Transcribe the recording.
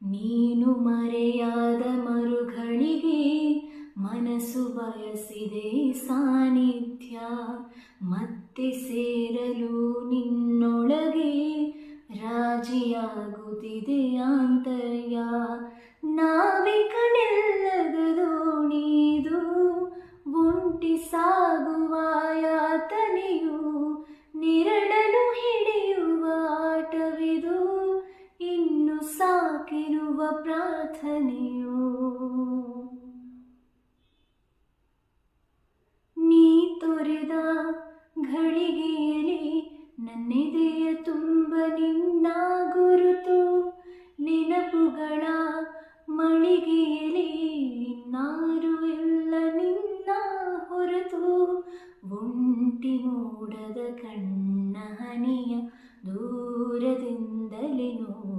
ನೀನು ಮರೆಯಾದ ಮರುಗಳಿಗೆ ಮನಸ್ಸು ಬಯಸಿದೆ ಸಾನ್ನಿಧ್ಯ, ಮತ್ತೆ ಸೇರಲು ನಿನ್ನೊಳಗೆ ರಾಜಿಯಾಗುತ್ತಿದೆ ಆಂತರ್ಯ. ನಾವಿಕನೆಲ್ಲದ ದೋಣಿದು ಒಂಟಿ ಸಾಗುವ ಯಾತನೆಯು, ನಿರಳಲು ಹಿಡಿಯುವ ಆಟವಿದು, ಇನ್ನು ಸಾಕಿರುವ ಪ್ರಾರ್ಥನೆಯು. ನೀ ತೊರೆದ ಘಳಿಗೆಯಲ್ಲಿ ನನ್ನೆದೆಯ ತುಂಬ ನಿನ್ನ ಗುರುತು,